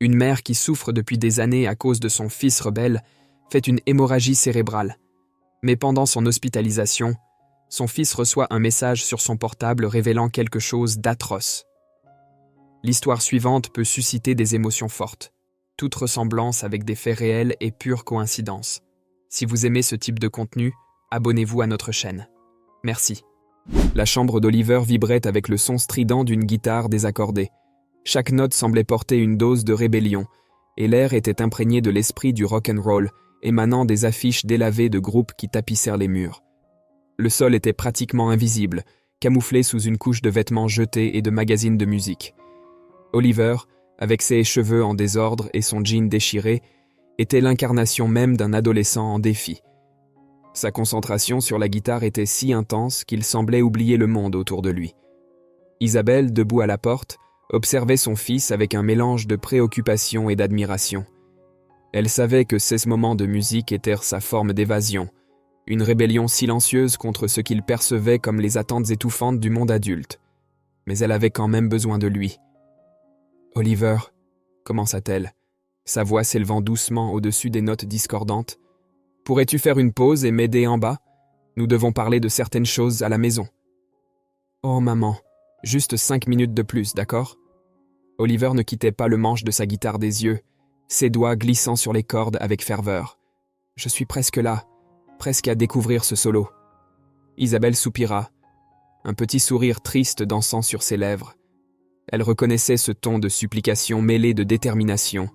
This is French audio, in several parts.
Une mère qui souffre depuis des années à cause de son fils rebelle fait une hémorragie cérébrale. Mais pendant son hospitalisation, son fils reçoit un message sur son portable révélant quelque chose d'atroce. L'histoire suivante peut susciter des émotions fortes. Toute ressemblance avec des faits réels est pure coïncidence. Si vous aimez ce type de contenu, abonnez-vous à notre chaîne. Merci. La chambre d'Oliver vibrait avec le son strident d'une guitare désaccordée. Chaque note semblait porter une dose de rébellion, et l'air était imprégné de l'esprit du rock'n'roll, émanant des affiches délavées de groupes qui tapissèrent les murs. Le sol était pratiquement invisible, camouflé sous une couche de vêtements jetés et de magazines de musique. Oliver, avec ses cheveux en désordre et son jean déchiré, était l'incarnation même d'un adolescent en défi. Sa concentration sur la guitare était si intense qu'il semblait oublier le monde autour de lui. Isabelle, debout à la porte, observait son fils avec un mélange de préoccupation et d'admiration. Elle savait que ces moments de musique étaient sa forme d'évasion, une rébellion silencieuse contre ce qu'il percevait comme les attentes étouffantes du monde adulte. Mais elle avait quand même besoin de lui. « Oliver », commença-t-elle, sa voix s'élevant doucement au-dessus des notes discordantes, « pourrais-tu faire une pause et m'aider en bas? Nous devons parler de certaines choses à la maison. »« Oh maman, juste 5 minutes de plus, d'accord ?» Oliver ne quittait pas le manche de sa guitare des yeux, ses doigts glissant sur les cordes avec ferveur. « Je suis presque là, presque à découvrir ce solo. » Isabelle soupira, un petit sourire triste dansant sur ses lèvres. Elle reconnaissait ce ton de supplication mêlé de détermination,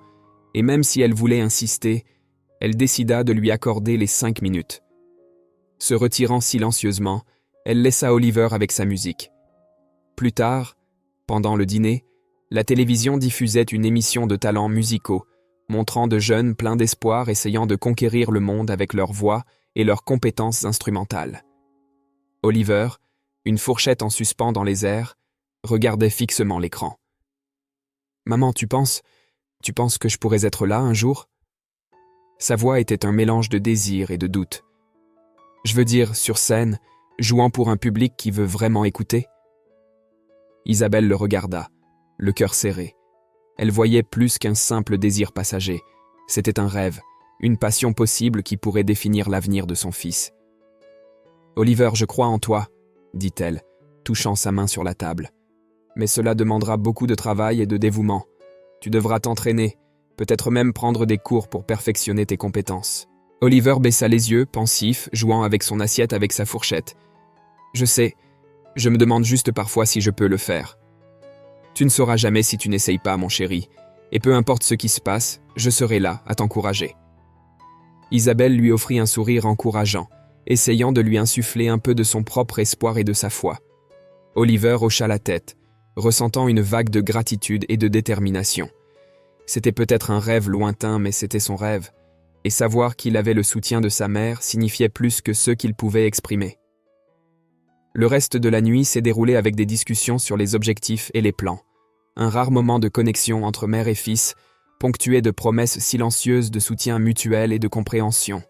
et même si elle voulait insister, elle décida de lui accorder les 5 minutes. Se retirant silencieusement, elle laissa Oliver avec sa musique. Plus tard, pendant le dîner, la télévision diffusait une émission de talents musicaux, montrant de jeunes pleins d'espoir essayant de conquérir le monde avec leur voix et leurs compétences instrumentales. Oliver, une fourchette en suspens dans les airs, regardait fixement l'écran. « Maman, tu penses que je pourrais être là un jour ?» Sa voix était un mélange de désir et de doute. « Je veux dire, sur scène, jouant pour un public qui veut vraiment écouter ?» Isabelle le regarda, le cœur serré. Elle voyait plus qu'un simple désir passager. C'était un rêve, une passion possible qui pourrait définir l'avenir de son fils. « Oliver, je crois en toi, » dit-elle, touchant sa main sur la table. « Mais cela demandera beaucoup de travail et de dévouement. Tu devras t'entraîner, peut-être même prendre des cours pour perfectionner tes compétences. » Oliver baissa les yeux, pensif, jouant avec son assiette avec sa fourchette. « Je sais, je me demande juste parfois si je peux le faire. » « Tu ne sauras jamais si tu n'essayes pas, mon chéri, et peu importe ce qui se passe, je serai là, à t'encourager. » Isabelle lui offrit un sourire encourageant, essayant de lui insuffler un peu de son propre espoir et de sa foi. Oliver hocha la tête, ressentant une vague de gratitude et de détermination. C'était peut-être un rêve lointain, mais c'était son rêve, et savoir qu'il avait le soutien de sa mère signifiait plus que ce qu'il pouvait exprimer. Le reste de la nuit s'est déroulé avec des discussions sur les objectifs et les plans. Un rare moment de connexion entre mère et fils, ponctué de promesses silencieuses de soutien mutuel et de compréhension.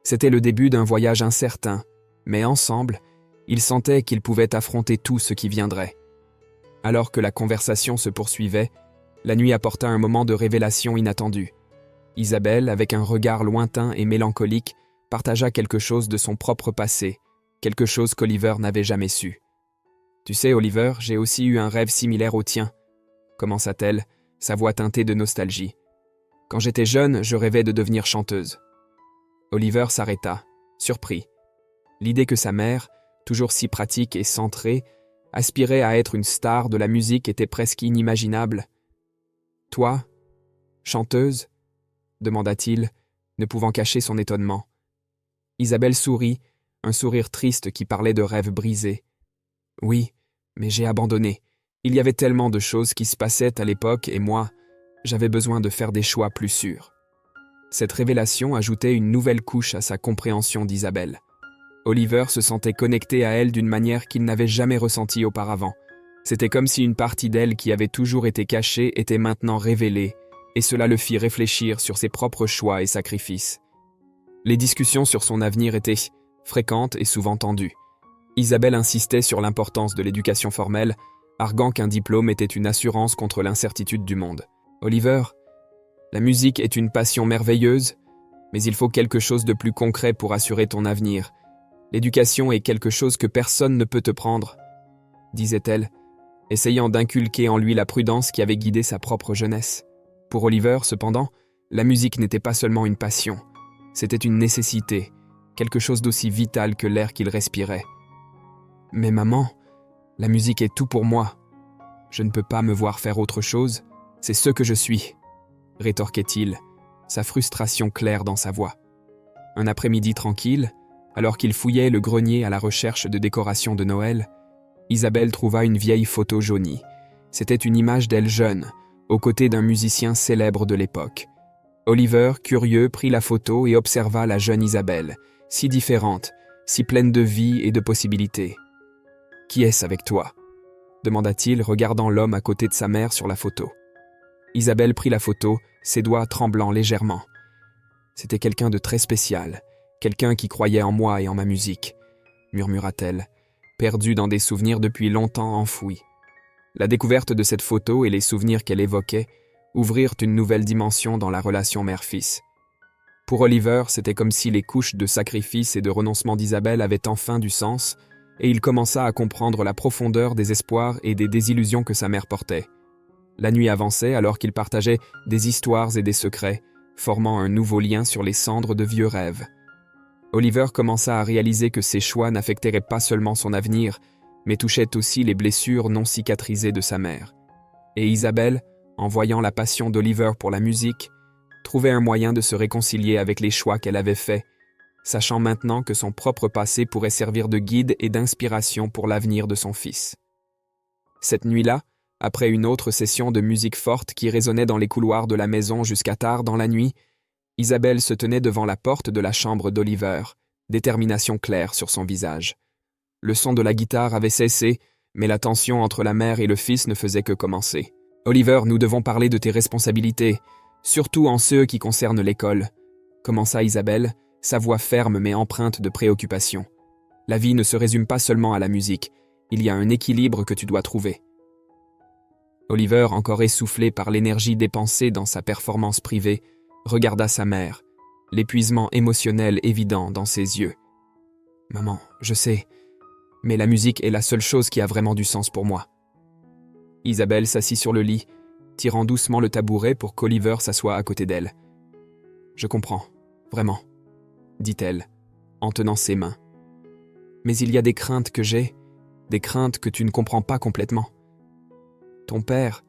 C'était le début d'un voyage incertain, mais ensemble, ils sentaient qu'ils pouvaient affronter tout ce qui viendrait. Alors que la conversation se poursuivait, la nuit apporta un moment de révélation inattendue. Isabelle, avec un regard lointain et mélancolique, partagea quelque chose de son propre passé, quelque chose qu'Oliver n'avait jamais su. « Tu sais, Oliver, j'ai aussi eu un rêve similaire au tien, » commença-t-elle, sa voix teintée de nostalgie. « Quand j'étais jeune, je rêvais de devenir chanteuse. » Oliver s'arrêta, surpris. L'idée que sa mère, toujours si pratique et centrée, aspirait à être une star de la musique était presque inimaginable. « Toi, chanteuse ?» demanda-t-il, ne pouvant cacher son étonnement. Isabelle sourit, un sourire triste qui parlait de rêves brisés. « Oui, mais j'ai abandonné. Il y avait tellement de choses qui se passaient à l'époque et moi, j'avais besoin de faire des choix plus sûrs. » Cette révélation ajoutait une nouvelle couche à sa compréhension d'Isabelle. Oliver se sentait connecté à elle d'une manière qu'il n'avait jamais ressentie auparavant. C'était comme si une partie d'elle qui avait toujours été cachée était maintenant révélée, et cela le fit réfléchir sur ses propres choix et sacrifices. Les discussions sur son avenir étaient fréquentes et souvent tendues. Isabelle insistait sur l'importance de l'éducation formelle, arguant qu'un diplôme était une assurance contre l'incertitude du monde. Oliver, la musique est une passion merveilleuse, mais il faut quelque chose de plus concret pour assurer ton avenir. L'éducation est quelque chose que personne ne peut te prendre, disait-elle, essayant d'inculquer en lui la prudence qui avait guidé sa propre jeunesse. Pour Oliver, cependant, la musique n'était pas seulement une passion, c'était une nécessité, quelque chose d'aussi vital que l'air qu'il respirait. « Mais maman, la musique est tout pour moi. Je ne peux pas me voir faire autre chose, c'est ce que je suis, » rétorquait-il, sa frustration claire dans sa voix. Un après-midi tranquille, alors qu'il fouillait le grenier à la recherche de décorations de Noël, Isabelle trouva une vieille photo jaunie. C'était une image d'elle jeune, aux côtés d'un musicien célèbre de l'époque. Oliver, curieux, prit la photo et observa la jeune Isabelle, si différente, si pleine de vie et de possibilités. « Qui est-ce avec toi ?» demanda-t-il, regardant l'homme à côté de sa mère sur la photo. Isabelle prit la photo, ses doigts tremblant légèrement. C'était quelqu'un de très spécial, quelqu'un qui croyait en moi et en ma musique, murmura-t-elle, perdue dans des souvenirs depuis longtemps enfouis. La découverte de cette photo et les souvenirs qu'elle évoquait ouvrirent une nouvelle dimension dans la relation mère-fils. Pour Oliver, c'était comme si les couches de sacrifice et de renoncement d'Isabelle avaient enfin du sens, et il commença à comprendre la profondeur des espoirs et des désillusions que sa mère portait. La nuit avançait alors qu'ils partageaient des histoires et des secrets, formant un nouveau lien sur les cendres de vieux rêves. Oliver commença à réaliser que ses choix n'affecteraient pas seulement son avenir, mais touchaient aussi les blessures non cicatrisées de sa mère. Et Isabelle, en voyant la passion d'Oliver pour la musique, trouvait un moyen de se réconcilier avec les choix qu'elle avait faits, sachant maintenant que son propre passé pourrait servir de guide et d'inspiration pour l'avenir de son fils. Cette nuit-là, après une autre session de musique forte qui résonnait dans les couloirs de la maison jusqu'à tard dans la nuit, Isabelle se tenait devant la porte de la chambre d'Oliver, détermination claire sur son visage. Le son de la guitare avait cessé, mais la tension entre la mère et le fils ne faisait que commencer. « Oliver, nous devons parler de tes responsabilités, surtout en ceux qui concernent l'école, » commença Isabelle, sa voix ferme mais empreinte de préoccupation. « La vie ne se résume pas seulement à la musique, il y a un équilibre que tu dois trouver. » Oliver, encore essoufflé par l'énergie dépensée dans sa performance privée, regarda sa mère, l'épuisement émotionnel évident dans ses yeux. « Maman, je sais, mais la musique est la seule chose qui a vraiment du sens pour moi. » Isabelle s'assit sur le lit, tirant doucement le tabouret pour qu'Oliver s'assoie à côté d'elle. « Je comprends, vraiment, » dit-elle, en tenant ses mains. « Mais il y a des craintes que j'ai, des craintes que tu ne comprends pas complètement. Ton père,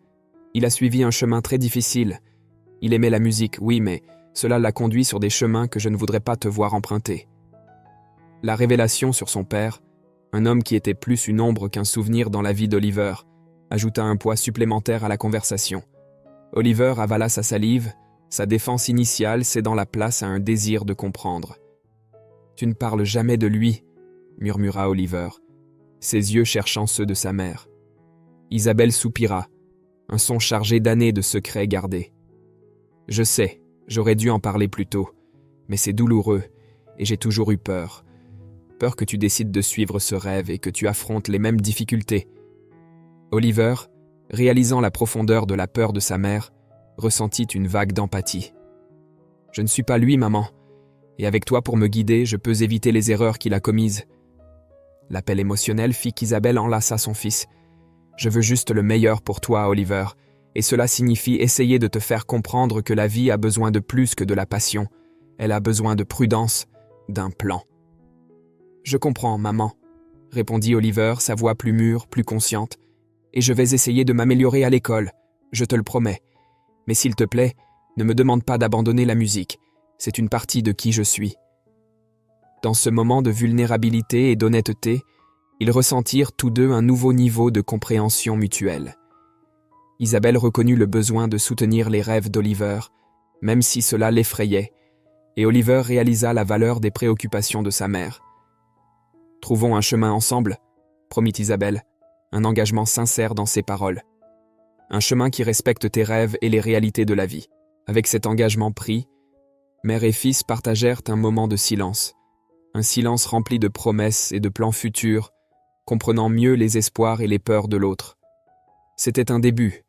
il a suivi un chemin très difficile. Il aimait la musique, oui, mais cela l'a conduit sur des chemins que je ne voudrais pas te voir emprunter. » La révélation sur son père, un homme qui était plus une ombre qu'un souvenir dans la vie d'Oliver, ajouta un poids supplémentaire à la conversation. Oliver avala sa salive, sa défense initiale cédant la place à un désir de comprendre. « Tu ne parles jamais de lui, » murmura Oliver, ses yeux cherchant ceux de sa mère. Isabelle soupira, un son chargé d'années de secrets gardés. « Je sais, j'aurais dû en parler plus tôt, mais c'est douloureux, et j'ai toujours eu peur. Peur que tu décides de suivre ce rêve et que tu affrontes les mêmes difficultés. » Oliver, réalisant la profondeur de la peur de sa mère, ressentit une vague d'empathie. « Je ne suis pas lui, maman, et avec toi pour me guider, je peux éviter les erreurs qu'il a commises. » L'appel émotionnel fit qu'Isabelle enlaça son fils. « Je veux juste le meilleur pour toi, Oliver, et cela signifie essayer de te faire comprendre que la vie a besoin de plus que de la passion. Elle a besoin de prudence, d'un plan. »« Je comprends, maman, » répondit Oliver, sa voix plus mûre, plus consciente. « Et je vais essayer de m'améliorer à l'école, je te le promets. Mais s'il te plaît, ne me demande pas d'abandonner la musique. C'est une partie de qui je suis. » Dans ce moment de vulnérabilité et d'honnêteté, ils ressentirent tous deux un nouveau niveau de compréhension mutuelle. Isabelle reconnut le besoin de soutenir les rêves d'Oliver, même si cela l'effrayait, et Oliver réalisa la valeur des préoccupations de sa mère. « Trouvons un chemin ensemble, » promit Isabelle, un engagement sincère dans ses paroles. « Un chemin qui respecte tes rêves et les réalités de la vie. » Avec cet engagement pris, mère et fils partagèrent un moment de silence, un silence rempli de promesses et de plans futurs, comprenant mieux les espoirs et les peurs de l'autre. C'était un début,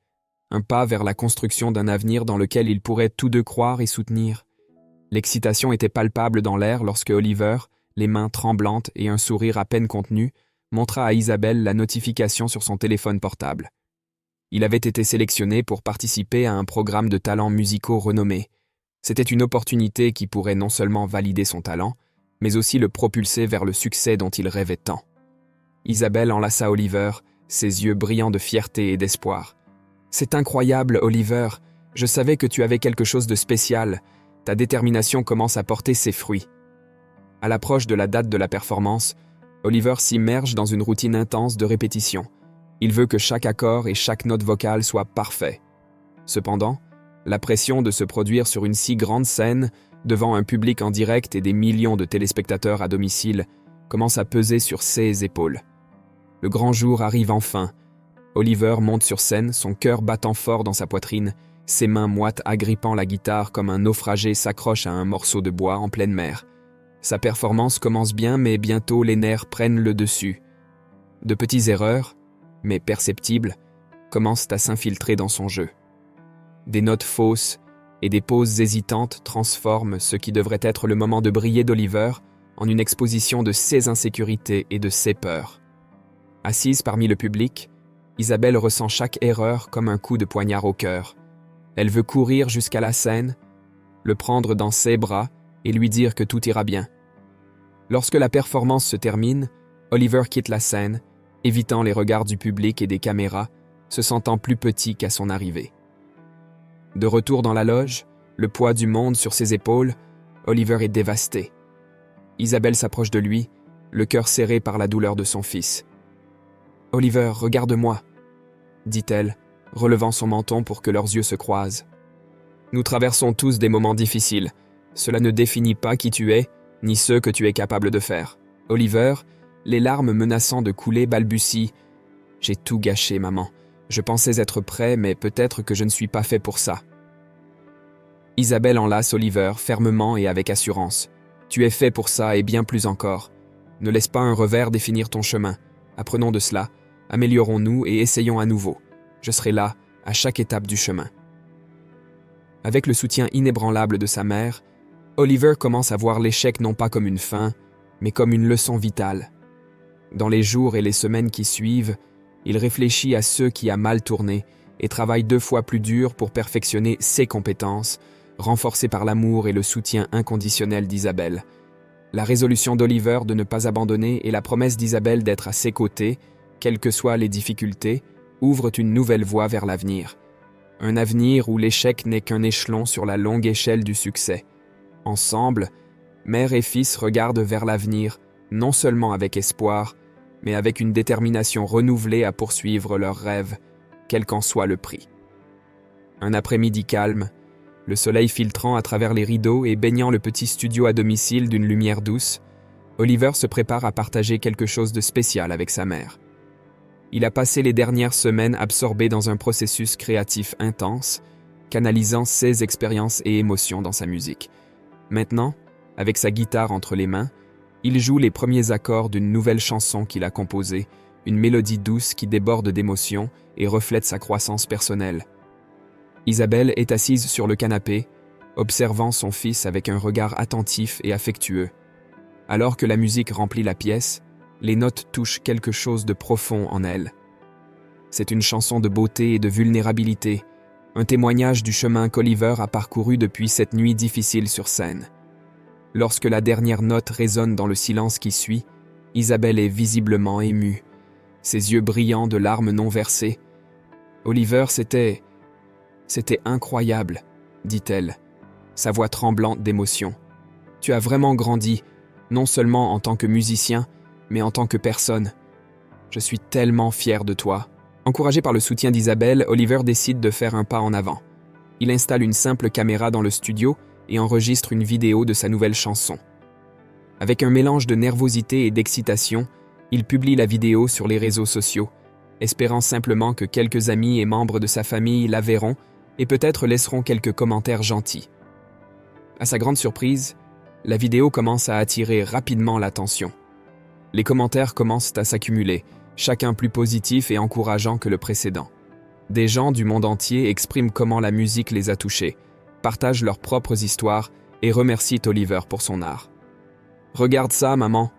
un pas vers la construction d'un avenir dans lequel ils pourraient tous deux croire et soutenir. L'excitation était palpable dans l'air lorsque Oliver, les mains tremblantes et un sourire à peine contenu, montra à Isabelle la notification sur son téléphone portable. Il avait été sélectionné pour participer à un programme de talents musicaux renommé. C'était une opportunité qui pourrait non seulement valider son talent, mais aussi le propulser vers le succès dont il rêvait tant. Isabelle enlaça Oliver, ses yeux brillants de fierté et d'espoir. « C'est incroyable, Oliver. Je savais que tu avais quelque chose de spécial. Ta détermination commence à porter ses fruits. » À l'approche de la date de la performance, Oliver s'immerge dans une routine intense de répétition. Il veut que chaque accord et chaque note vocale soient parfaits. Cependant, la pression de se produire sur une si grande scène, devant un public en direct et des millions de téléspectateurs à domicile, commence à peser sur ses épaules. Le grand jour arrive enfin. Oliver monte sur scène, son cœur battant fort dans sa poitrine, ses mains moites agrippant la guitare comme un naufragé s'accroche à un morceau de bois en pleine mer. Sa performance commence bien, mais bientôt les nerfs prennent le dessus. De petites erreurs, mais perceptibles, commencent à s'infiltrer dans son jeu. Des notes fausses et des pauses hésitantes transforment ce qui devrait être le moment de briller d'Oliver en une exposition de ses insécurités et de ses peurs. Assise parmi le public, Isabelle ressent chaque erreur comme un coup de poignard au cœur. Elle veut courir jusqu'à la scène, le prendre dans ses bras et lui dire que tout ira bien. Lorsque la performance se termine, Oliver quitte la scène, évitant les regards du public et des caméras, se sentant plus petit qu'à son arrivée. De retour dans la loge, le poids du monde sur ses épaules, Oliver est dévasté. Isabelle s'approche de lui, le cœur serré par la douleur de son fils. « Oliver, regarde-moi », dit-elle, relevant son menton pour que leurs yeux se croisent. « Nous traversons tous des moments difficiles. Cela ne définit pas qui tu es, ni ce que tu es capable de faire. Oliver, les larmes menaçant de couler, balbutie. « J'ai tout gâché, maman. Je pensais être prêt, mais peut-être que je ne suis pas fait pour ça. » Isabelle enlace Oliver fermement et avec assurance. « Tu es fait pour ça et bien plus encore. Ne laisse pas un revers définir ton chemin. Apprenons de cela, améliorons-nous et essayons à nouveau. Je serai là, à chaque étape du chemin. » Avec le soutien inébranlable de sa mère, Oliver commence à voir l'échec non pas comme une fin, mais comme une leçon vitale. Dans les jours et les semaines qui suivent, il réfléchit à ce qui a mal tourné et travaille 2 fois plus dur pour perfectionner ses compétences, renforcées par l'amour et le soutien inconditionnel d'Isabelle. La résolution d'Oliver de ne pas abandonner et la promesse d'Isabelle d'être à ses côtés, quelles que soient les difficultés, ouvrent une nouvelle voie vers l'avenir. Un avenir où l'échec n'est qu'un échelon sur la longue échelle du succès. Ensemble, mère et fils regardent vers l'avenir, non seulement avec espoir, mais avec une détermination renouvelée à poursuivre leurs rêves, quel qu'en soit le prix. Un après-midi calme, le soleil filtrant à travers les rideaux et baignant le petit studio à domicile d'une lumière douce, Oliver se prépare à partager quelque chose de spécial avec sa mère. Il a passé les dernières semaines absorbé dans un processus créatif intense, canalisant ses expériences et émotions dans sa musique. Maintenant, avec sa guitare entre les mains, il joue les premiers accords d'une nouvelle chanson qu'il a composée, une mélodie douce qui déborde d'émotion et reflète sa croissance personnelle. Isabelle est assise sur le canapé, observant son fils avec un regard attentif et affectueux. Alors que la musique remplit la pièce, les notes touchent quelque chose de profond en elle. C'est une chanson de beauté et de vulnérabilité, un témoignage du chemin qu'Oliver a parcouru depuis cette nuit difficile sur scène. Lorsque la dernière note résonne dans le silence qui suit, Isabelle est visiblement émue, ses yeux brillants de larmes non versées. « Oliver, c'était incroyable, » dit-elle, sa voix tremblante d'émotion. « Tu as vraiment grandi, non seulement en tant que musicien, mais en tant que personne. Je suis tellement fier de toi. » Encouragé par le soutien d'Isabelle, Oliver décide de faire un pas en avant. Il installe une simple caméra dans le studio et enregistre une vidéo de sa nouvelle chanson. Avec un mélange de nervosité et d'excitation, il publie la vidéo sur les réseaux sociaux, espérant simplement que quelques amis et membres de sa famille la verront et peut-être laisseront quelques commentaires gentils. À sa grande surprise, la vidéo commence à attirer rapidement l'attention. Les commentaires commencent à s'accumuler, chacun plus positif et encourageant que le précédent. Des gens du monde entier expriment comment la musique les a touchés, partagent leurs propres histoires et remercient Oliver pour son art. « Regarde ça, maman !»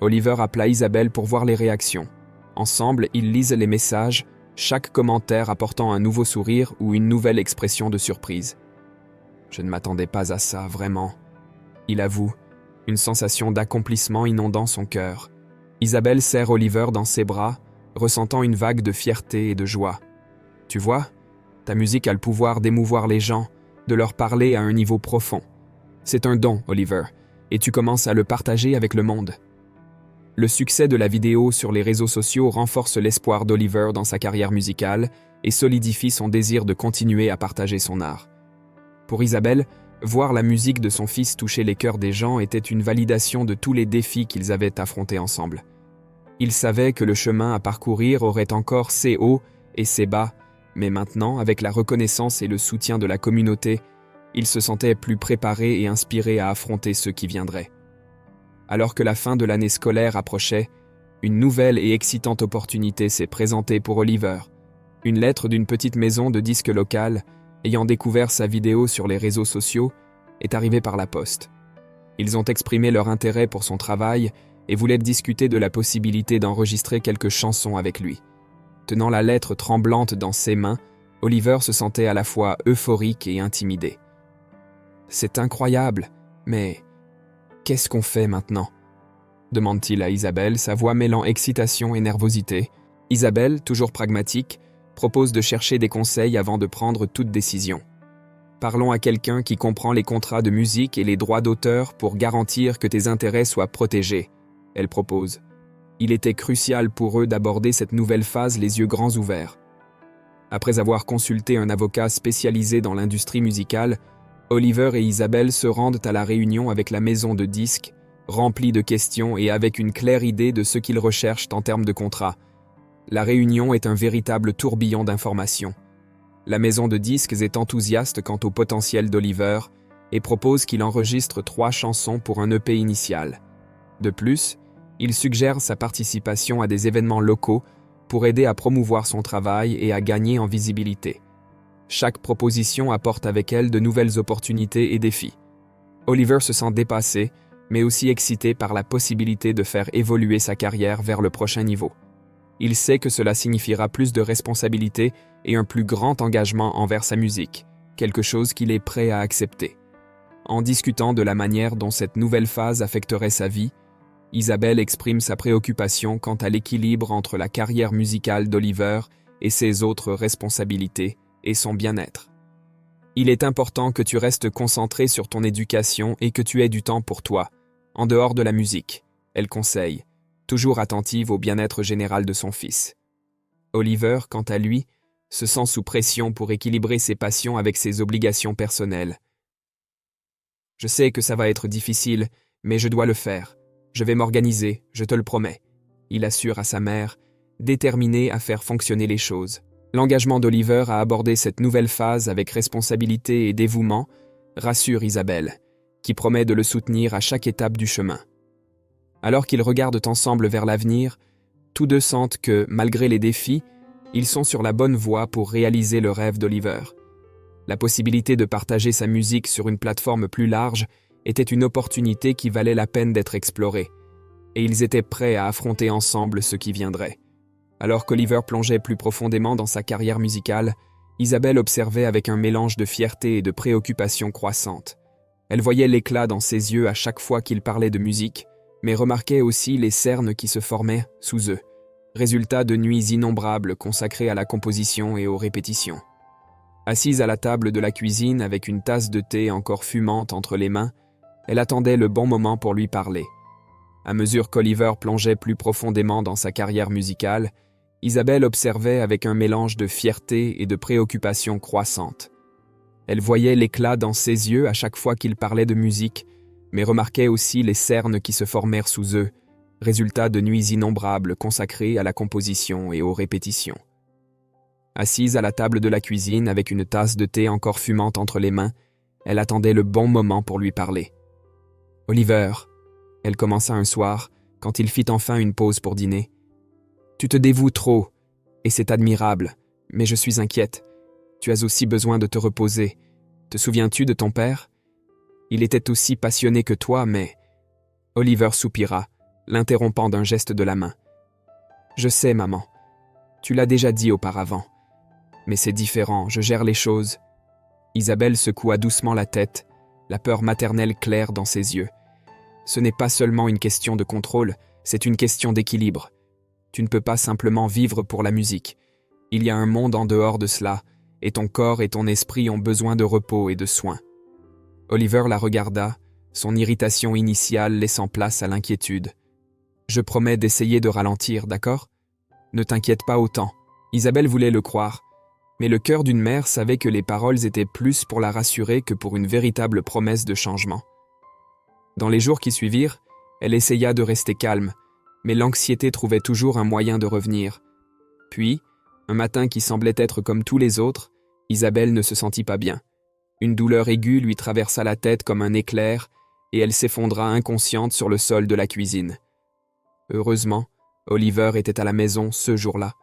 Oliver appela Isabelle pour voir les réactions. Ensemble, ils lisent les messages, chaque commentaire apportant un nouveau sourire ou une nouvelle expression de surprise. « Je ne m'attendais pas à ça, vraiment. » Il avoue, une sensation d'accomplissement inondant son cœur. Isabelle serre Oliver dans ses bras, ressentant une vague de fierté et de joie. « Tu vois, ta musique a le pouvoir d'émouvoir les gens, de leur parler à un niveau profond. C'est un don, Oliver, et tu commences à le partager avec le monde. » Le succès de la vidéo sur les réseaux sociaux renforce l'espoir d'Oliver dans sa carrière musicale et solidifie son désir de continuer à partager son art. Pour Isabelle, voir la musique de son fils toucher les cœurs des gens était une validation de tous les défis qu'ils avaient affrontés ensemble. Il savait que le chemin à parcourir aurait encore ses hauts et ses bas, mais maintenant, avec la reconnaissance et le soutien de la communauté, il se sentait plus préparé et inspiré à affronter ceux qui viendraient. Alors que la fin de l'année scolaire approchait, une nouvelle et excitante opportunité s'est présentée pour Oliver. Une lettre d'une petite maison de disques locale, ayant découvert sa vidéo sur les réseaux sociaux, est arrivée par la poste. Ils ont exprimé leur intérêt pour son travail et voulaient discuter de la possibilité d'enregistrer quelques chansons avec lui. Tenant la lettre tremblante dans ses mains, Oliver se sentait à la fois euphorique et intimidé. « C'est incroyable, mais qu'est-ce qu'on fait maintenant ?» demande-t-il à Isabelle, sa voix mêlant excitation et nervosité. Isabelle, toujours pragmatique, propose de chercher des conseils avant de prendre toute décision. « Parlons à quelqu'un qui comprend les contrats de musique et les droits d'auteur pour garantir que tes intérêts soient protégés, » elle propose. Il était crucial pour eux d'aborder cette nouvelle phase les yeux grands ouverts. Après avoir consulté un avocat spécialisé dans l'industrie musicale, Oliver et Isabelle se rendent à la réunion avec la maison de disques, remplie de questions et avec une claire idée de ce qu'ils recherchent en termes de contrat. La réunion est un véritable tourbillon d'informations. La maison de disques est enthousiaste quant au potentiel d'Oliver et propose qu'il enregistre 3 chansons pour un EP initial. De plus, il suggère sa participation à des événements locaux pour aider à promouvoir son travail et à gagner en visibilité. Chaque proposition apporte avec elle de nouvelles opportunités et défis. Oliver se sent dépassé, mais aussi excité par la possibilité de faire évoluer sa carrière vers le prochain niveau. Il sait que cela signifiera plus de responsabilités et un plus grand engagement envers sa musique, quelque chose qu'il est prêt à accepter. En discutant de la manière dont cette nouvelle phase affecterait sa vie, Isabelle exprime sa préoccupation quant à l'équilibre entre la carrière musicale d'Oliver et ses autres responsabilités et son bien-être. « Il est important que tu restes concentré sur ton éducation et que tu aies du temps pour toi, en dehors de la musique, » elle conseille, toujours attentive au bien-être général de son fils. Oliver, quant à lui, se sent sous pression pour équilibrer ses passions avec ses obligations personnelles. « Je sais que ça va être difficile, mais je dois le faire. Je vais m'organiser, je te le promets, » il assure à sa mère, déterminé à faire fonctionner les choses. L'engagement d'Oliver à aborder cette nouvelle phase avec responsabilité et dévouement rassure Isabelle, qui promet de le soutenir à chaque étape du chemin. Alors qu'ils regardent ensemble vers l'avenir, tous deux sentent que, malgré les défis, ils sont sur la bonne voie pour réaliser le rêve d'Oliver. La possibilité de partager sa musique sur une plateforme plus large était une opportunité qui valait la peine d'être explorée, et ils étaient prêts à affronter ensemble ce qui viendrait. Alors qu'Oliver plongeait plus profondément dans sa carrière musicale, Isabelle observait avec un mélange de fierté et de préoccupation croissante. Elle voyait l'éclat dans ses yeux à chaque fois qu'il parlait de musique, mais remarquait aussi les cernes qui se formaient sous eux, résultat de nuits innombrables consacrées à la composition et aux répétitions. Assise à la table de la cuisine avec une tasse de thé encore fumante entre les mains, elle attendait le bon moment pour lui parler. À mesure qu'Oliver plongeait plus profondément dans sa carrière musicale, Isabelle observait avec un mélange de fierté et de préoccupation croissante. Elle voyait l'éclat dans ses yeux à chaque fois qu'il parlait de musique, mais remarquait aussi les cernes qui se formèrent sous eux, résultat de nuits innombrables consacrées à la composition et aux répétitions. Assise à la table de la cuisine avec une tasse de thé encore fumante entre les mains, elle attendait le bon moment pour lui parler. « Oliver », elle commença un soir, quand il fit enfin une pause pour dîner, « tu te dévoues trop, et c'est admirable, Mais je suis inquiète. Tu as aussi besoin de te reposer. Te souviens-tu de ton père? Il était aussi passionné que toi, mais... Oliver soupira, l'interrompant d'un geste de la main. Je sais, maman. Tu l'as déjà dit auparavant. Mais c'est différent, je gère les choses. Isabelle secoua doucement la tête, la peur maternelle claire dans ses yeux. Ce n'est pas seulement une question de contrôle, c'est une question d'équilibre. Tu ne peux pas simplement vivre pour la musique. Il y a un monde en dehors de cela, et ton corps et ton esprit ont besoin de repos et de soins. Oliver la regarda, son irritation initiale laissant place à l'inquiétude. Je promets d'essayer de ralentir, d'accord? Ne t'inquiète pas autant. Isabelle voulait le croire, mais le cœur d'une mère savait que les paroles étaient plus pour la rassurer que pour une véritable promesse de changement. Dans les jours qui suivirent, elle essaya de rester calme, mais l'anxiété trouvait toujours un moyen de revenir. Puis, un matin qui semblait être comme tous les autres, Isabelle ne se sentit pas bien. Une douleur aiguë lui traversa la tête comme un éclair et elle s'effondra inconsciente sur le sol de la cuisine. Heureusement, Oliver était à la maison ce jour-là.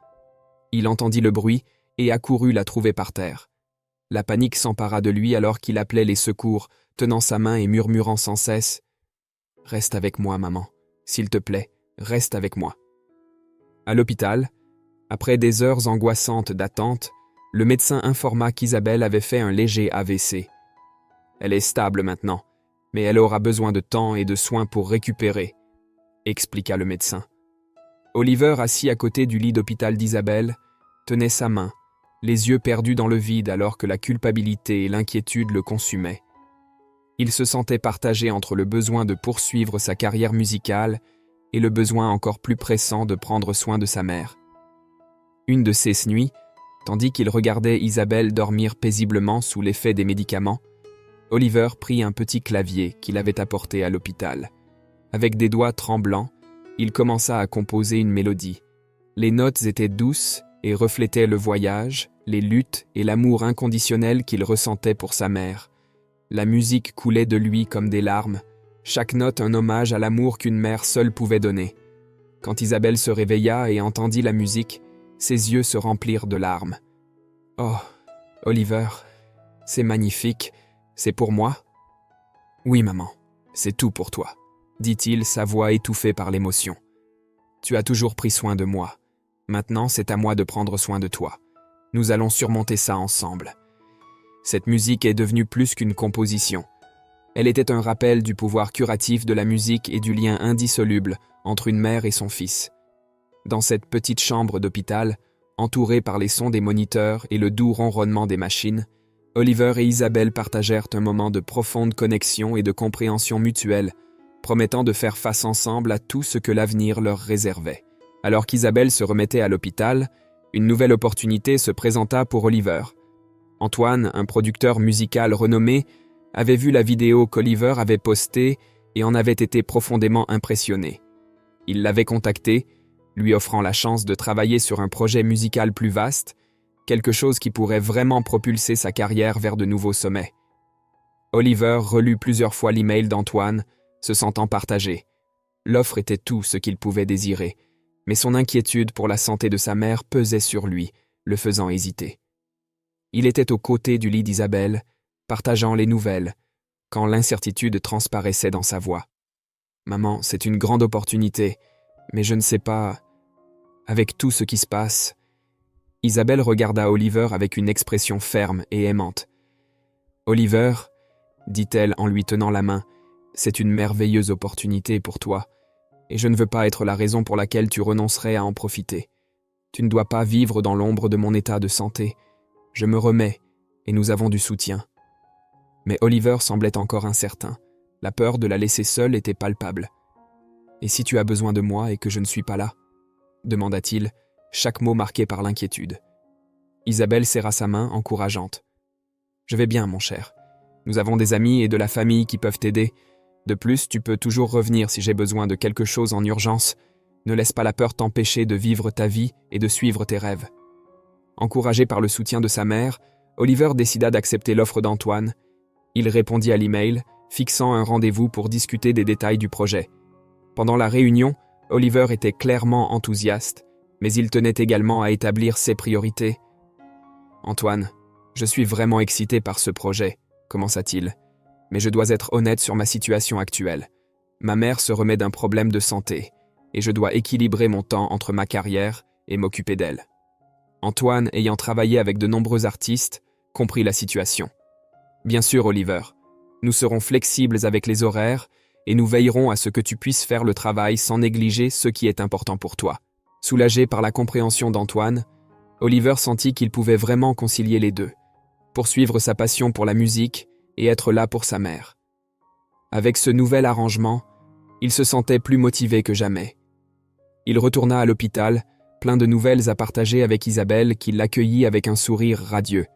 Il entendit le bruit et accourut la trouver par terre. La panique s'empara de lui alors qu'il appelait les secours, tenant sa main et murmurant sans cesse « Reste avec moi, maman. S'il te plaît, reste avec moi. » À l'hôpital, après des heures angoissantes d'attente, le médecin informa qu'Isabelle avait fait un léger AVC. Elle est stable maintenant, mais elle aura besoin de temps et de soins pour récupérer, expliqua le médecin. Oliver, assis à côté du lit d'hôpital d'Isabelle, tenait sa main, les yeux perdus dans le vide alors que la culpabilité et l'inquiétude le consumaient. Il se sentait partagé entre le besoin de poursuivre sa carrière musicale et le besoin encore plus pressant de prendre soin de sa mère. Une de ces nuits, tandis qu'il regardait Isabelle dormir paisiblement sous l'effet des médicaments, Oliver prit un petit clavier qu'il avait apporté à l'hôpital. Avec des doigts tremblants, il commença à composer une mélodie. Les notes étaient douces et reflétaient le voyage, les luttes et l'amour inconditionnel qu'il ressentait pour sa mère. La musique coulait de lui comme des larmes, chaque note un hommage à l'amour qu'une mère seule pouvait donner. Quand Isabelle se réveilla et entendit la musique, ses yeux se remplirent de larmes. « Oh, Oliver, c'est magnifique, c'est pour moi ?»« Oui, maman, c'est tout pour toi, » dit-il, sa voix étouffée par l'émotion. « Tu as toujours pris soin de moi. Maintenant, c'est à moi de prendre soin de toi. Nous allons surmonter ça ensemble. » Cette musique est devenue plus qu'une composition. Elle était un rappel du pouvoir curatif de la musique et du lien indissoluble entre une mère et son fils. Dans cette petite chambre d'hôpital, entourée par les sons des moniteurs et le doux ronronnement des machines, Oliver et Isabelle partagèrent un moment de profonde connexion et de compréhension mutuelle, promettant de faire face ensemble à tout ce que l'avenir leur réservait. Alors qu'Isabelle se remettait à l'hôpital, une nouvelle opportunité se présenta pour Oliver. Antoine, un producteur musical renommé, avait vu la vidéo qu'Oliver avait postée et en avait été profondément impressionné. Il l'avait contacté, lui offrant la chance de travailler sur un projet musical plus vaste, quelque chose qui pourrait vraiment propulser sa carrière vers de nouveaux sommets. Oliver relut plusieurs fois l'email d'Antoine, se sentant partagé. L'offre était tout ce qu'il pouvait désirer, mais son inquiétude pour la santé de sa mère pesait sur lui, le faisant hésiter. Il était aux côtés du lit d'Isabelle, partageant les nouvelles, quand l'incertitude transparaissait dans sa voix. « Maman, c'est une grande opportunité, mais je ne sais pas... Avec tout ce qui se passe... » Isabelle regarda Oliver avec une expression ferme et aimante. « Oliver, » dit-elle en lui tenant la main, « c'est une merveilleuse opportunité pour toi, et je ne veux pas être la raison pour laquelle tu renoncerais à en profiter. Tu ne dois pas vivre dans l'ombre de mon état de santé. Je me remets, et nous avons du soutien. » Mais Oliver semblait encore incertain. La peur de la laisser seule était palpable. « Et si tu as besoin de moi et que je ne suis pas là ?» demanda-t-il, chaque mot marqué par l'inquiétude. Isabelle serra sa main, encourageante. « Je vais bien, mon cher. Nous avons des amis et de la famille qui peuvent t'aider. De plus, tu peux toujours revenir si j'ai besoin de quelque chose en urgence. Ne laisse pas la peur t'empêcher de vivre ta vie et de suivre tes rêves. » Encouragé par le soutien de sa mère, Oliver décida d'accepter l'offre d'Antoine. Il répondit à l'email, fixant un rendez-vous pour discuter des détails du projet. Pendant la réunion, Oliver était clairement enthousiaste, mais il tenait également à établir ses priorités. Antoine, je suis vraiment excité par ce projet, commença-t-il, mais je dois être honnête sur ma situation actuelle. Ma mère se remet d'un problème de santé, et je dois équilibrer mon temps entre ma carrière et m'occuper d'elle. Antoine, ayant travaillé avec de nombreux artistes, comprit la situation. Bien sûr, Oliver, nous serons flexibles avec les horaires et nous veillerons à ce que tu puisses faire le travail sans négliger ce qui est important pour toi. Soulagé par la compréhension d'Antoine, Oliver sentit qu'il pouvait vraiment concilier les deux, poursuivre sa passion pour la musique et être là pour sa mère. Avec ce nouvel arrangement, il se sentait plus motivé que jamais. Il retourna à l'hôpital, plein de nouvelles à partager avec Isabelle qui l'accueillit avec un sourire radieux.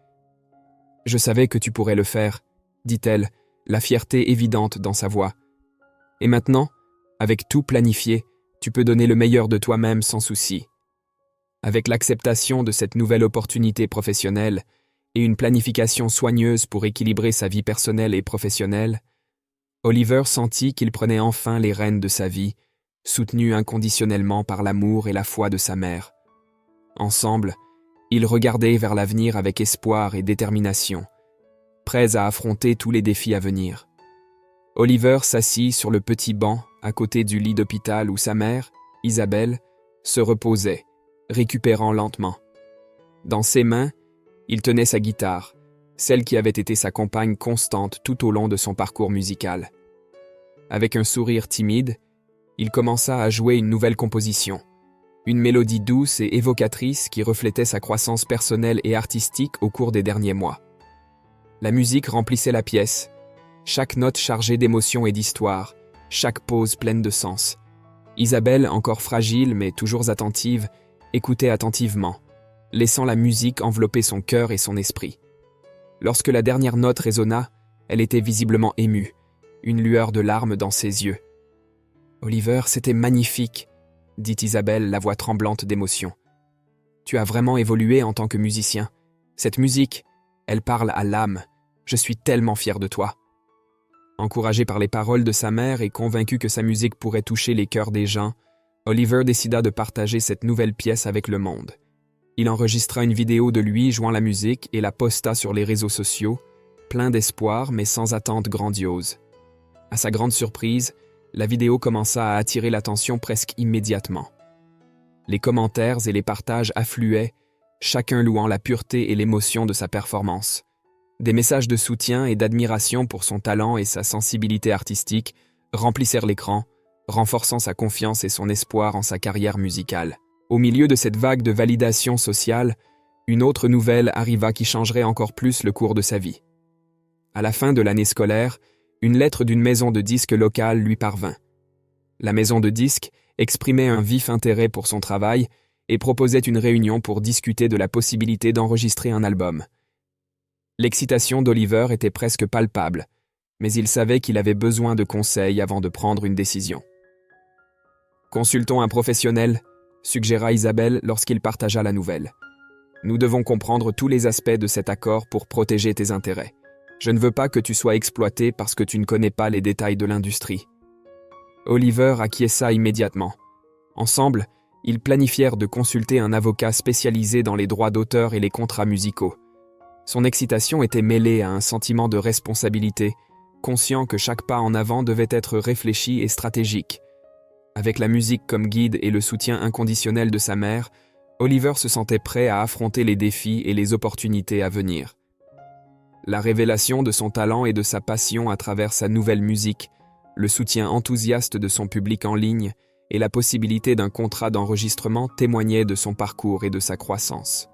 « Je savais que tu pourrais le faire », dit-elle, la fierté évidente dans sa voix. « Et maintenant, avec tout planifié, tu peux donner le meilleur de toi-même sans souci. » Avec l'acceptation de cette nouvelle opportunité professionnelle et une planification soigneuse pour équilibrer sa vie personnelle et professionnelle, Oliver sentit qu'il prenait enfin les rênes de sa vie, soutenu inconditionnellement par l'amour et la foi de sa mère. Ensemble, ils regardaient vers l'avenir avec espoir et détermination, prêts à affronter tous les défis à venir. Oliver s'assit sur le petit banc à côté du lit d'hôpital où sa mère, Isabelle, se reposait, récupérant lentement. Dans ses mains, il tenait sa guitare, celle qui avait été sa compagne constante tout au long de son parcours musical. Avec un sourire timide, il commença à jouer une nouvelle composition, une mélodie douce et évocatrice qui reflétait sa croissance personnelle et artistique au cours des derniers mois. La musique remplissait la pièce, chaque note chargée d'émotion et d'histoire, chaque pause pleine de sens. Isabelle, encore fragile mais toujours attentive, écoutait attentivement, laissant la musique envelopper son cœur et son esprit. Lorsque la dernière note résonna, elle était visiblement émue, une lueur de larmes dans ses yeux. « Oliver, c'était magnifique », dit Isabelle, la voix tremblante d'émotion. « Tu as vraiment évolué en tant que musicien. Cette musique, elle parle à l'âme. Je suis tellement fier de toi. » Encouragé par les paroles de sa mère et convaincu que sa musique pourrait toucher les cœurs des gens, Oliver décida de partager cette nouvelle pièce avec le monde. Il enregistra une vidéo de lui jouant la musique et la posta sur les réseaux sociaux, plein d'espoir mais sans attente grandiose. À sa grande surprise, la vidéo commença à attirer l'attention presque immédiatement. Les commentaires et les partages affluaient, chacun louant la pureté et l'émotion de sa performance. Des messages de soutien et d'admiration pour son talent et sa sensibilité artistique remplissèrent l'écran, renforçant sa confiance et son espoir en sa carrière musicale. Au milieu de cette vague de validation sociale, une autre nouvelle arriva qui changerait encore plus le cours de sa vie. À la fin de l'année scolaire, une lettre d'une maison de disques locale lui parvint. La maison de disques exprimait un vif intérêt pour son travail et proposait une réunion pour discuter de la possibilité d'enregistrer un album. L'excitation d'Oliver était presque palpable, mais il savait qu'il avait besoin de conseils avant de prendre une décision. « Consultons un professionnel », suggéra Isabelle lorsqu'il partagea la nouvelle. « Nous devons comprendre tous les aspects de cet accord pour protéger tes intérêts. Je ne veux pas que tu sois exploité parce que tu ne connais pas les détails de l'industrie. » Oliver acquiesça immédiatement. Ensemble, ils planifièrent de consulter un avocat spécialisé dans les droits d'auteur et les contrats musicaux. Son excitation était mêlée à un sentiment de responsabilité, conscient que chaque pas en avant devait être réfléchi et stratégique. Avec la musique comme guide et le soutien inconditionnel de sa mère, Oliver se sentait prêt à affronter les défis et les opportunités à venir. La révélation de son talent et de sa passion à travers sa nouvelle musique, le soutien enthousiaste de son public en ligne et la possibilité d'un contrat d'enregistrement témoignaient de son parcours et de sa croissance.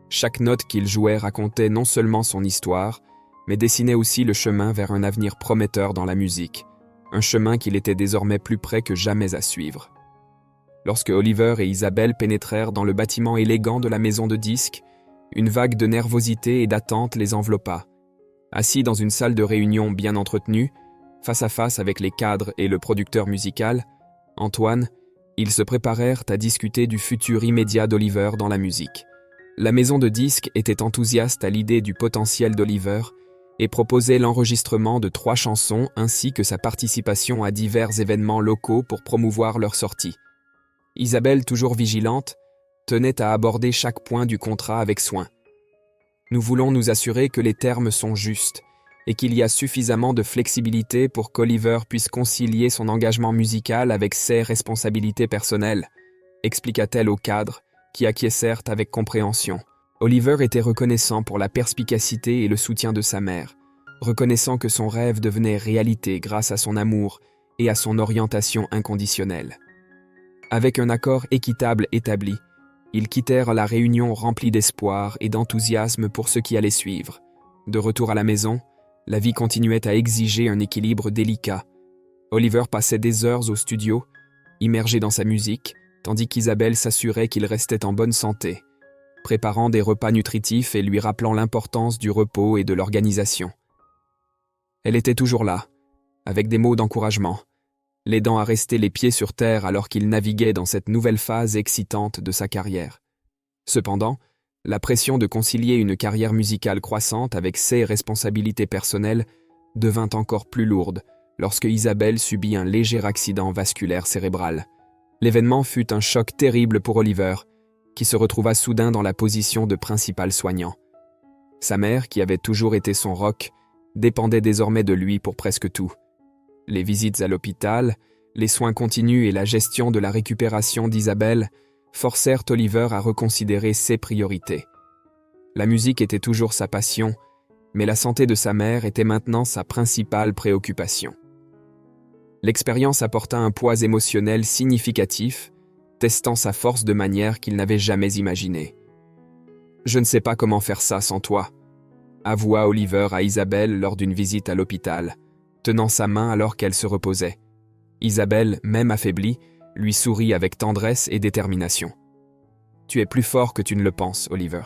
Chaque note qu'il jouait racontait non seulement son histoire, mais dessinait aussi le chemin vers un avenir prometteur dans la musique, un chemin qu'il était désormais plus près que jamais à suivre. Lorsque Oliver et Isabelle pénétrèrent dans le bâtiment élégant de la maison de disques, une vague de nervosité et d'attente les enveloppa. Assis dans une salle de réunion bien entretenue, face à face avec les cadres et le producteur musical, Antoine, ils se préparèrent à discuter du futur immédiat d'Oliver dans la musique. La maison de disques était enthousiaste à l'idée du potentiel d'Oliver et proposait l'enregistrement de 3 chansons ainsi que sa participation à divers événements locaux pour promouvoir leur sortie. Isabelle, toujours vigilante, tenait à aborder chaque point du contrat avec soin. Nous voulons nous assurer que les termes sont justes et qu'il y a suffisamment de flexibilité pour qu'Oliver puisse concilier son engagement musical avec ses responsabilités personnelles, expliqua-t-elle au cadre, qui acquiescèrent avec compréhension. Oliver était reconnaissant pour la perspicacité et le soutien de sa mère, reconnaissant que son rêve devenait réalité grâce à son amour et à son orientation inconditionnelle. Avec un accord équitable établi, ils quittèrent la réunion remplie d'espoir et d'enthousiasme pour ce qui allait suivre. De retour à la maison, la vie continuait à exiger un équilibre délicat. Oliver passait des heures au studio, immergé dans sa musique, tandis qu'Isabelle s'assurait qu'il restait en bonne santé, préparant des repas nutritifs et lui rappelant l'importance du repos et de l'organisation. Elle était toujours là, avec des mots d'encouragement, l'aidant à rester les pieds sur terre alors qu'il naviguait dans cette nouvelle phase excitante de sa carrière. Cependant, la pression de concilier une carrière musicale croissante avec ses responsabilités personnelles devint encore plus lourde lorsque Isabelle subit un léger accident vasculaire cérébral. L'événement fut un choc terrible pour Oliver, qui se retrouva soudain dans la position de principal soignant. Sa mère, qui avait toujours été son roc, dépendait désormais de lui pour presque tout. Les visites à l'hôpital, les soins continus et la gestion de la récupération d'Isabelle forcèrent Oliver à reconsidérer ses priorités. La musique était toujours sa passion, mais la santé de sa mère était maintenant sa principale préoccupation. L'expérience apporta un poids émotionnel significatif, testant sa force de manière qu'il n'avait jamais imaginée. « Je ne sais pas comment faire ça sans toi », avoua Oliver à Isabelle lors d'une visite à l'hôpital, tenant sa main alors qu'elle se reposait. Isabelle, même affaiblie, lui sourit avec tendresse et détermination. « Tu es plus fort que tu ne le penses, Oliver,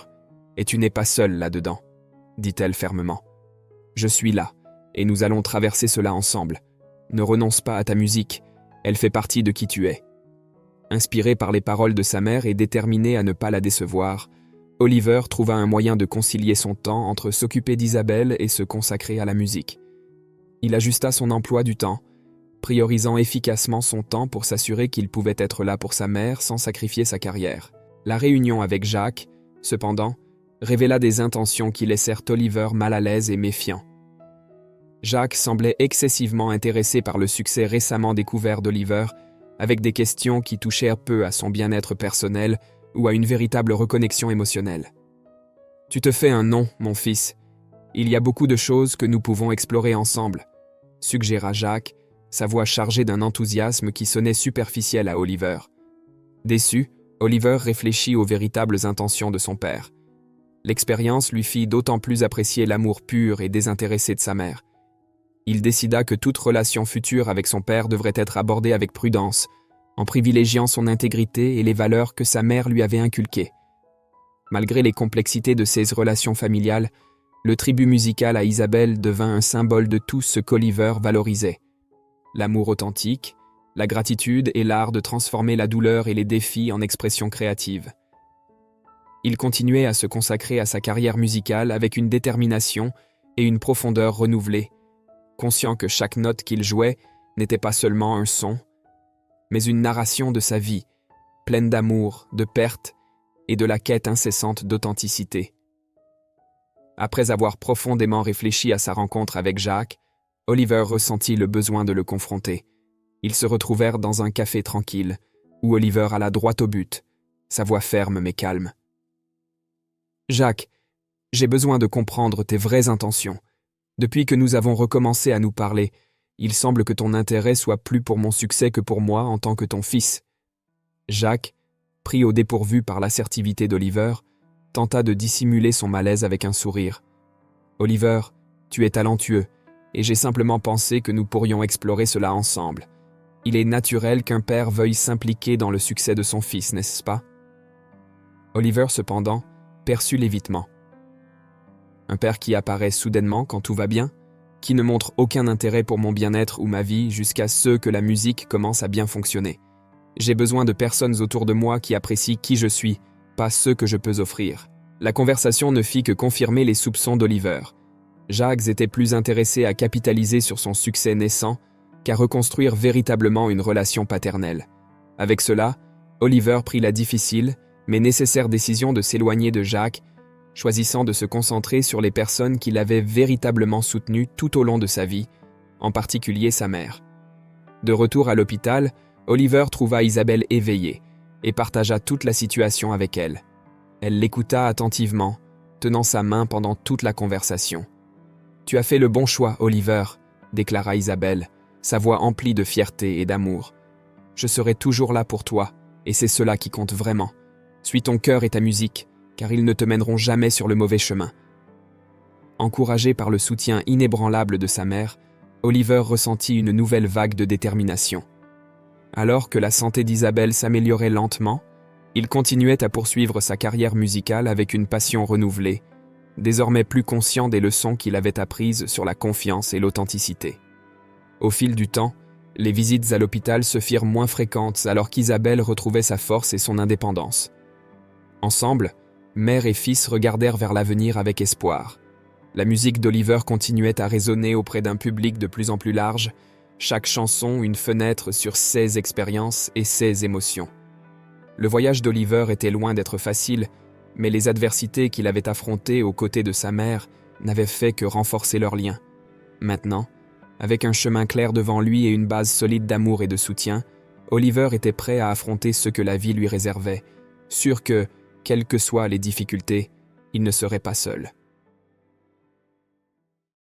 et tu n'es pas seul là-dedans, » dit-elle fermement. « Je suis là, et nous allons traverser cela ensemble. Ne renonce pas à ta musique, elle fait partie de qui tu es. » Inspiré par les paroles de sa mère et déterminé à ne pas la décevoir, Oliver trouva un moyen de concilier son temps entre s'occuper d'Isabelle et se consacrer à la musique. Il ajusta son emploi du temps, priorisant efficacement son temps pour s'assurer qu'il pouvait être là pour sa mère sans sacrifier sa carrière. La réunion avec Jacques, cependant, révéla des intentions qui laissèrent Oliver mal à l'aise et méfiant. Jacques semblait excessivement intéressé par le succès récemment découvert d'Oliver, avec des questions qui touchèrent peu à son bien-être personnel ou à une véritable reconnexion émotionnelle. « Tu te fais un nom, mon fils. Il y a beaucoup de choses que nous pouvons explorer ensemble, » suggéra Jacques, sa voix chargée d'un enthousiasme qui sonnait superficiel à Oliver. Déçu, Oliver réfléchit aux véritables intentions de son père. L'expérience lui fit d'autant plus apprécier l'amour pur et désintéressé de sa mère. Il décida que toute relation future avec son père devrait être abordée avec prudence, en privilégiant son intégrité et les valeurs que sa mère lui avait inculquées. Malgré les complexités de ces relations familiales, le tribut musical à Isabelle devint un symbole de tout ce qu'Oliver valorisait. L'amour authentique, la gratitude et l'art de transformer la douleur et les défis en expression créative. Il continuait à se consacrer à sa carrière musicale avec une détermination et une profondeur renouvelées, conscient que chaque note qu'il jouait n'était pas seulement un son, mais une narration de sa vie, pleine d'amour, de perte et de la quête incessante d'authenticité. Après avoir profondément réfléchi à sa rencontre avec Jacques, Oliver ressentit le besoin de le confronter. Ils se retrouvèrent dans un café tranquille, où Oliver alla droit au but, sa voix ferme mais calme. « Jacques, j'ai besoin de comprendre tes vraies intentions. Depuis que nous avons recommencé à nous parler, il semble que ton intérêt soit plus pour mon succès que pour moi en tant que ton fils. » Jacques, pris au dépourvu par l'assertivité d'Oliver, tenta de dissimuler son malaise avec un sourire. « Oliver, tu es talentueux, et j'ai simplement pensé que nous pourrions explorer cela ensemble. Il est naturel qu'un père veuille s'impliquer dans le succès de son fils, n'est-ce pas ?» Oliver, cependant, perçut l'évitement. Un père qui apparaît soudainement quand tout va bien, qui ne montre aucun intérêt pour mon bien-être ou ma vie jusqu'à ce que la musique commence à bien fonctionner. J'ai besoin de personnes autour de moi qui apprécient qui je suis, pas ce que je peux offrir. La conversation ne fit que confirmer les soupçons d'Oliver. Jacques était plus intéressé à capitaliser sur son succès naissant qu'à reconstruire véritablement une relation paternelle. Avec cela, Oliver prit la difficile, mais nécessaire décision de s'éloigner de Jacques, choisissant de se concentrer sur les personnes qui l'avaient véritablement soutenu tout au long de sa vie, en particulier sa mère. De retour à l'hôpital, Oliver trouva Isabelle éveillée et partagea toute la situation avec elle. Elle l'écouta attentivement, tenant sa main pendant toute la conversation. « Tu as fait le bon choix, Oliver », déclara Isabelle, sa voix emplie de fierté et d'amour. « Je serai toujours là pour toi, et c'est cela qui compte vraiment. Suis ton cœur et ta musique, car ils ne te mèneront jamais sur le mauvais chemin. » Encouragé par le soutien inébranlable de sa mère, Oliver ressentit une nouvelle vague de détermination. Alors que la santé d'Isabelle s'améliorait lentement, il continuait à poursuivre sa carrière musicale avec une passion renouvelée, désormais plus conscient des leçons qu'il avait apprises sur la confiance et l'authenticité. Au fil du temps, les visites à l'hôpital se firent moins fréquentes alors qu'Isabelle retrouvait sa force et son indépendance. Ensemble, mère et fils regardèrent vers l'avenir avec espoir. La musique d'Oliver continuait à résonner auprès d'un public de plus en plus large, chaque chanson une fenêtre sur ses expériences et ses émotions. Le voyage d'Oliver était loin d'être facile, mais les adversités qu'il avait affrontées aux côtés de sa mère n'avaient fait que renforcer leur lien. Maintenant, avec un chemin clair devant lui et une base solide d'amour et de soutien, Oliver était prêt à affronter ce que la vie lui réservait, sûr que, quelles que soient les difficultés, il ne serait pas seul.